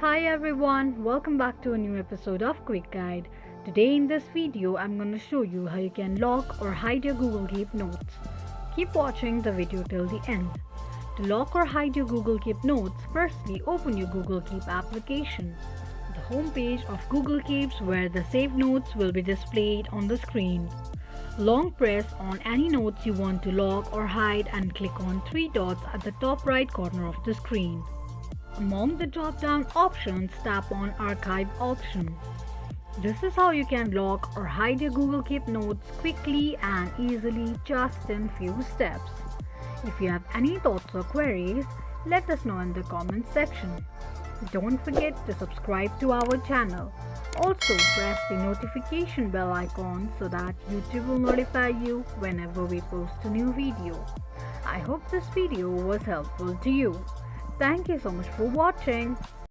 Hi everyone, welcome back to a new episode of Quick Guide. Today in this video, I'm going to show you how you can lock or hide your Google Keep notes. Keep watching the video till the end. To lock or hide your Google Keep notes, firstly open your Google Keep application. The home page of Google Keeps where the saved notes will be displayed on the screen. Long press on any notes you want to lock or hide and click on three dots at the top right corner of the screen. Among the drop-down options, tap on Archive option. This is how you can lock or hide your Google Keep notes quickly and easily just in few steps. If you have any thoughts or queries, let us know in the comments section. Don't forget to subscribe to our channel. Also press the notification bell icon so that YouTube will notify you whenever we post a new video. I hope this video was helpful to you. Thank you so much for watching.